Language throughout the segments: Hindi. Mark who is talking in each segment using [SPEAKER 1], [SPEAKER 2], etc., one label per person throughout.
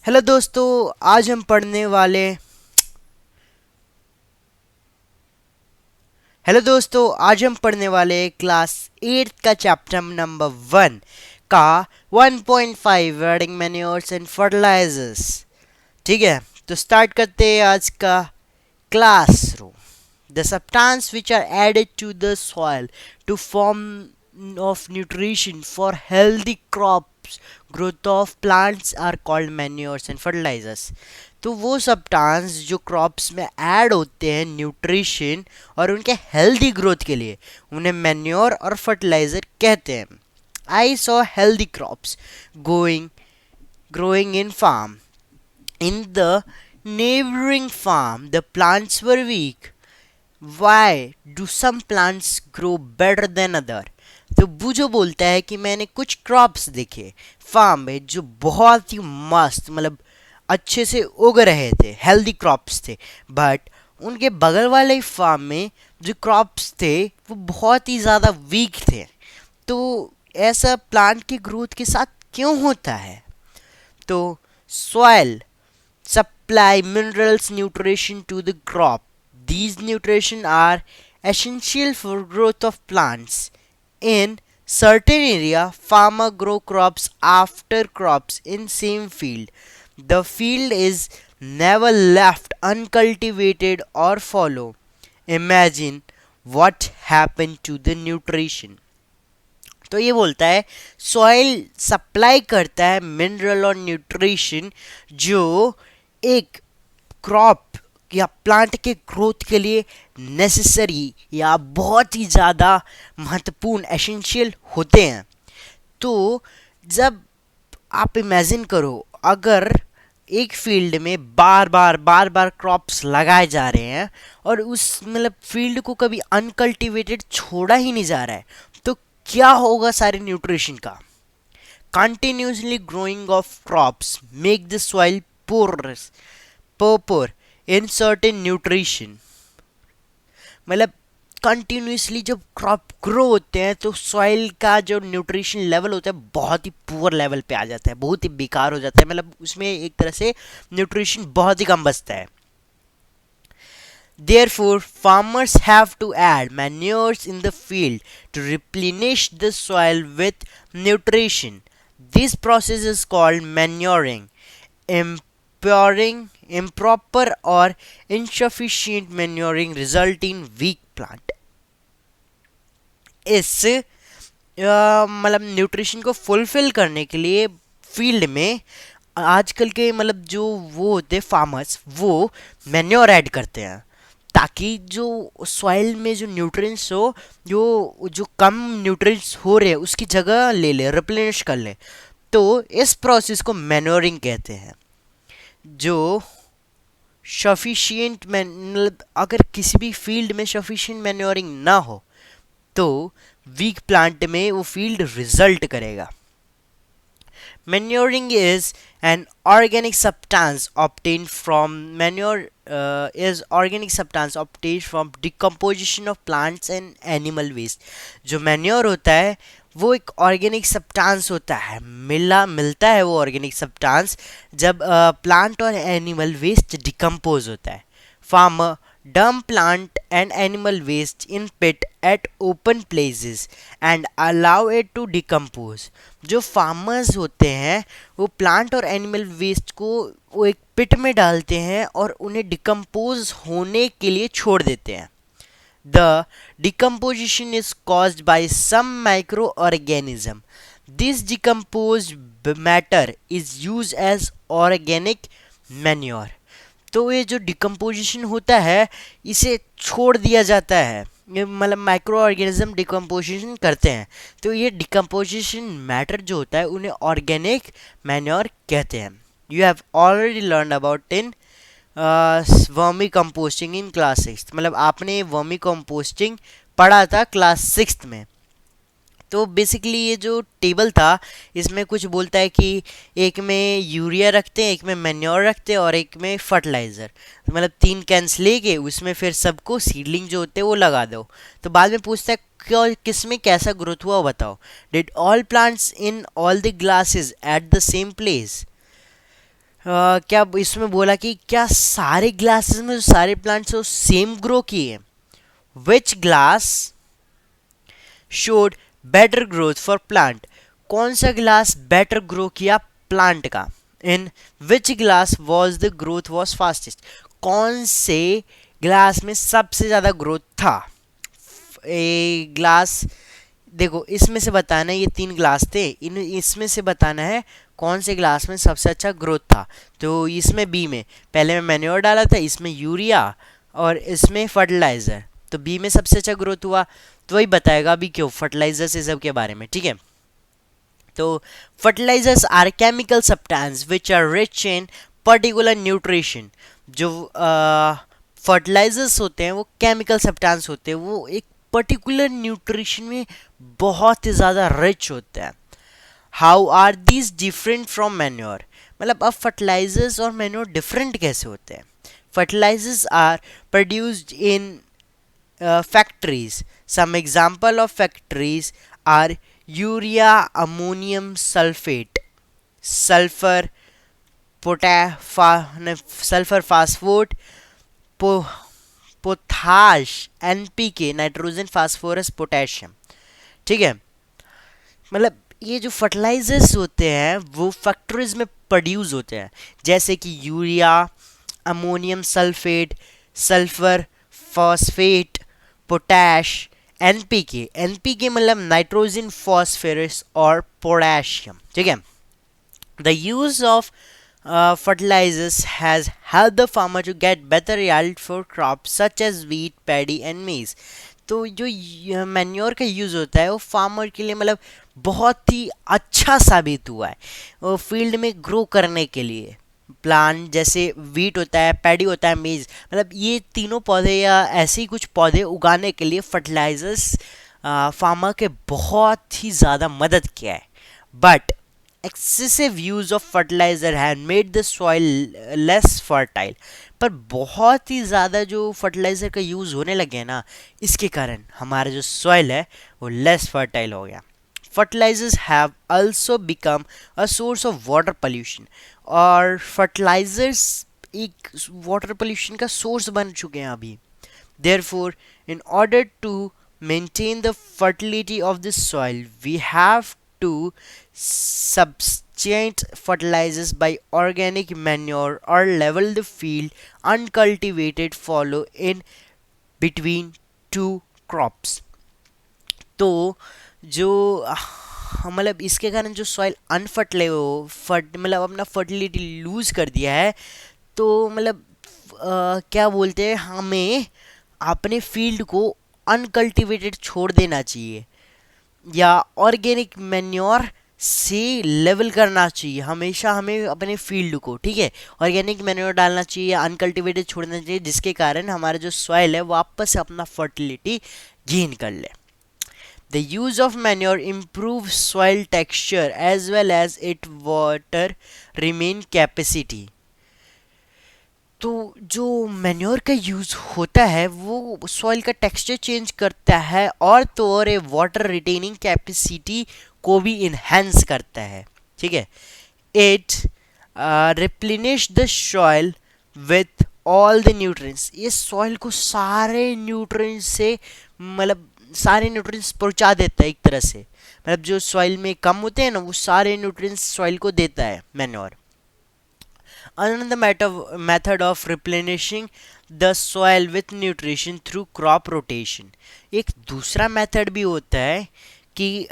[SPEAKER 1] हेलो दोस्तों। आज हम पढ़ने वाले हेलो दोस्तों आज हम पढ़ने वाले क्लास 8 का चैप्टर नंबर 1 का 1.5 वर्डिंग मैन्योर्स एंड फर्टिलाइजर्स। ठीक है, तो स्टार्ट करते हैं आज का classroom. The substances which are added to the soil to form of nutrition for healthy crops growth of plants are called manures and fertilizers। तो वो सब्सटेंस जो क्रॉप्स में ऐड होते हैं न्यूट्रिशन और उनके हेल्दी ग्रोथ के लिए, उन्हें मैन्योर और फर्टिलाइजर कहते हैं। I saw healthy crops going growing in farm. In the neighboring farm, the plants were weak. Why do some plants grow better than other? तो बुजो बोलता है कि मैंने कुछ क्रॉप्स देखे फार्म में जो बहुत ही मस्त, मतलब अच्छे से उग रहे थे, हेल्दी क्रॉप्स थे। बट उनके बगल वाले फार्म में जो क्रॉप्स थे वो बहुत ही ज़्यादा वीक थे। तो ऐसा प्लांट की ग्रोथ के साथ क्यों होता है? तो soil supply minerals nutrition to the crop. These nutrition are essential for growth of plants. In certain area, farmer grow crops after crops in same field. The field is never left uncultivated or fallow. Imagine what happened to the nutrition. तो ये बोलता है सॉइल सप्लाई करता है मिनरल और न्यूट्रिशन जो एक क्रॉप या प्लांट के ग्रोथ के लिए नेसेसरी या बहुत ही ज़्यादा महत्वपूर्ण एसेंशियल होते हैं। तो जब आप इमेजिन करो, अगर एक फील्ड में बार बार क्रॉप्स लगाए जा रहे हैं और उस मतलब फील्ड को कभी अनकल्टिवेटेड छोड़ा ही नहीं जा रहा है, तो क्या होगा सारे न्यूट्रिशन का? Continuously growing of crops make the soil poor in certain nutrition. मतलब कंटिन्यूसली जब क्रॉप ग्रो होते हैं तो सॉइल का जो न्यूट्रिशन लेवल होता है बहुत ही पुअर लेवल पे आ जाता है, बहुत ही बेकार हो जाता है। मतलब उसमें एक तरह से न्यूट्रिशन बहुत ही कम बचता है। Therefore, farmers have to add manures in the field to replenish the soil with nutrition. This process is called manuring. Improper or insufficient manuring result in weak plant. इस मतलब न्यूट्रिशन को फुलफिल करने के लिए फील्ड में आजकल के मतलब जो वो होते फार्मर्स वो मैन्योर ऐड करते हैं ताकि जो सॉइल में जो न्यूट्रिएंट्स हो, जो कम न्यूट्रिएंट्स हो रहे हैं उसकी जगह ले ले, रिप्लेनिश कर ले। तो इस प्रोसेस को मैन्योरिंग कहते हैं। जो सफिशिएंट मतलब अगर किसी भी फील्ड में सफिशिएंट मैन्योरिंग ना हो तो वीक प्लांट में वो फील्ड रिजल्ट करेगा। Manuring is an organic substance obtained from decomposition of plants and animal waste। जो मैन्योर होता है वो एक ऑर्गेनिक सब्सटेंस होता है, मिलता है वो ऑर्गेनिक सब्सटेंस जब प्लांट और एनिमल वेस्ट डिकम्पोज होता है। Farmer dump plant and animal waste in pit at open places and allow it to decompose। जो फार्मर्स होते हैं वो प्लांट और एनिमल वेस्ट को वो एक पिट में डालते हैं और उन्हें डिकम्पोज होने के लिए छोड़ देते हैं। The decomposition is caused by some microorganism. This decomposed matter is used as organic manure। तो ये जो डिकम्पोजिशन होता है इसे छोड़ दिया जाता है, ये मतलब माइक्रो ऑर्गेनिज्म डिकम्पोजिशन करते हैं। तो ये डिकम्पोजिशन मैटर जो होता है उन्हें ऑर्गेनिक मैन्योर कहते हैं। You have already learn about in vermi composting in class 6। मतलब आपने वर्मी कंपोस्टिंग पढ़ा था क्लास 6 में। तो बेसिकली ये जो टेबल था इसमें कुछ बोलता है कि एक में यूरिया रखते हैं, एक में मैन्योर रखते हैं और एक में फर्टिलाइज़र। तो मतलब 3 कैंस लेके उसमें फिर सबको सीडलिंग जो होते हैं वो लगा दो। तो बाद में पूछता है क्या किस में कैसा ग्रोथ हुआ बताओ। Did all plants in all the glasses at the same place. क्या इसमें बोला कि क्या सारे ग्लासेस में जो सारे प्लांट्स वो सेम ग्रो किए? Which glass showed better growth for plant? कौन सा ग्लास बेटर ग्रो किया प्लांट का? In which glass was the growth was fastest? कौन से ग्लास में सबसे ज़्यादा ग्रोथ था? ए ग्लास, देखो इसमें से बताना है, ये 3 ग्लास थे, इन इसमें से बताना है कौन से ग्लास में सबसे अच्छा ग्रोथ था। तो इसमें बी में पहले मैं मैन्योर डाला था, इसमें यूरिया और इसमें फर्टिलाइज़र, तो बी में सबसे अच्छा ग्रोथ हुआ। तो वही बताएगा अभी क्यों फर्टिलाइजर से सब के बारे में, ठीक है। तो fertilisers are chemical substance which are rich in particular nutrition. जो फर्टिलाइजर्स होते हैं वो केमिकल सब्सटेंस होते हैं, वो एक पर्टिकुलर न्यूट्रिशन में बहुत ही ज़्यादा रिच होते हैं। How are these different from manure? मतलब अब फर्टिलाइजर्स और मैन्योर डिफरेंट कैसे होते हैं? Fertilisers are produced in factories. Some example of factories are urea ammonium sulfate, sulfur sulfur phosphate, po, potash, NPK, nitrogen phosphorus potassium, ठीक है। मतलब ये जो फर्टिलाइजर्स होते हैं वो फैक्ट्रीज में प्रोड्यूस होते हैं, जैसे कि urea, ammonium sulphate, sulphur phosphate, potash, NPK. NPK मतलब नाइट्रोजन फॉस्फोरस और पोटेशियम, ठीक है। The use of fertilizers has helped the farmer to get better yield for crops such as wheat, paddy and maize. तो जो मैन्योर का यूज़ होता है वो फार्मर के लिए मतलब बहुत ही अच्छा साबित हुआ है, वो फील्ड में ग्रो करने के लिए। प्लांट जैसे वीट होता है, पैडी होता है, मेज, मतलब ये तीनों पौधे या ऐसे ही कुछ पौधे उगाने के लिए फर्टिलाइजर्स फार्मर के बहुत ही ज़्यादा मदद किया है। But excessive use of fertilizer had made the soil less fertile. पर बहुत ही ज़्यादा जो फर्टिलाइज़र का यूज़ होने लगे ना, इसके कारण हमारा जो सॉइल है वो लेस फर्टाइल हो गया। Fertilisers have also become a source of water pollution, और फर्टिलाइजर्स एक वाटर पोल्यूशन का सोर्स बन चुके हैं अभी। Therefore in order to maintain the fertility of the soil, we have to substitute fertilizers by organic manure or level the field uncultivated follow in between two crops. तो जो मतलब इसके कारण जो सॉइल अनफर्टिलाइज मतलब अपना फर्टिलिटी लूज कर दिया है, तो मतलब क्या बोलते हैं, हमें अपने फील्ड को अनकल्टिवेटेड छोड़ देना चाहिए या ऑर्गेनिक मैन्योर से लेवल करना चाहिए हमेशा हमें अपने फील्ड को, ठीक है। ऑर्गेनिक मैन्योर डालना चाहिए, अनकल्टिवेटेड छोड़ना चाहिए, जिसके कारण हमारा जो सॉइल है वापस से अपना फर्टिलिटी गेन कर ले। The use of manure improves soil texture as well as its water remain capacity. तो जो मैन्योर का यूज़ होता है वो सॉइल का टेक्सचर चेंज करता है और तो और वाटर रिटेनिंग कैपेसिटी को भी इन्हेंस करता है, ठीक है। It replenish the soil with all the nutrients, ये सॉइल को सारे न्यूट्रिएंट्स से मतलब सारे न्यूट्रिएंट्स पहुंचा देता है एक तरह से, मतलब जो सॉइल में कम होते हैं ना वो सारे न्यूट्रिएंट्स सॉइल को देता है manure. Another method of replenishing the soil with nutrition through crop rotation. एक दूसरा मेथड भी होता है कि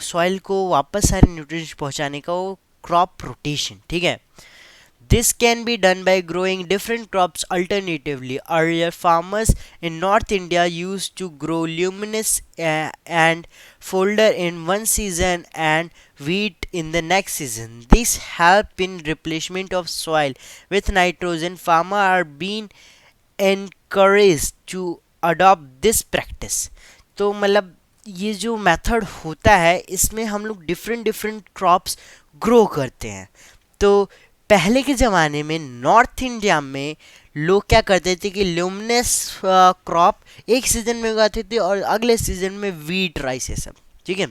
[SPEAKER 1] सॉइल को वापस सारे न्यूट्रिएंट्स पहुंचाने का, वो क्रॉप रोटेशन, ठीक है। This can be done by growing different crops alternatively. Earlier, farmers in North India used to grow legumes and fodder in one season and wheat in the next season. This help in replacement of soil with nitrogen. Farmers are being encouraged to adopt this practice. तो मतलब ये जो मेथड होता है इसमें हम लोग डिफरेंट डिफरेंट क्रॉप्स ग्रो करते हैं। तो पहले के ज़माने में नॉर्थ इंडिया में लोग क्या करते थे कि ल्यूमिनस क्रॉप एक सीज़न में उगाते थे और अगले सीज़न में वीट, राइस, ये सब, ठीक है।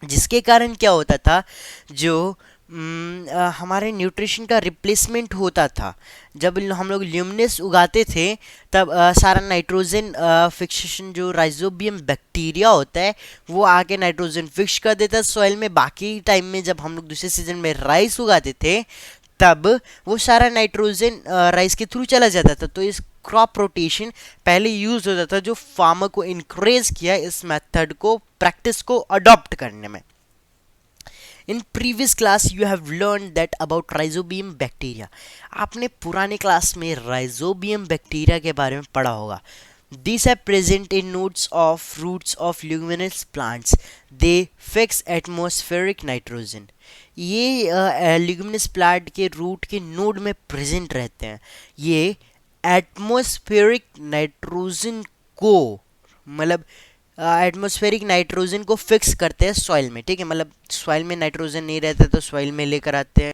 [SPEAKER 1] जिसके कारण क्या होता था, जो हमारे न्यूट्रिशन का रिप्लेसमेंट होता था। जब हम लोग ल्यूमिनस उगाते थे तब सारा नाइट्रोजन फिक्सेशन जो राइजोबियम बैक्टीरिया होता है वो आके नाइट्रोजन फिक्स कर देता है सॉइल में। बाकी टाइम में जब हम लोग दूसरे सीजन में राइस उगाते थे तब वो सारा नाइट्रोजन राइस के थ्रू चला जाता था। तो इस क्रॉप रोटेशन पहले यूज होता था, जो फार्मर को इनक्रेज किया इस मेथड को, प्रैक्टिस को अडॉप्ट करने में। In previous class you have learn that about rhizobium bacteria. आपने पुराने क्लास में राइजोबियम बैक्टीरिया के बारे में पढ़ा होगा। These are present in nodes of roots of leguminous plants. They fix atmospheric nitrogen. ये ल्यूमिनस प्लांट के रूट के नोड में प्रेजेंट रहते हैं। ये एटमॉस्फेरिक नाइट्रोजन को, मतलब एटमॉस्फेरिक नाइट्रोजन को फिक्स करते हैं सॉइल में। ठीक है, मतलब सॉइल में नाइट्रोजन नहीं रहता तो सॉइल में लेकर आते हैं।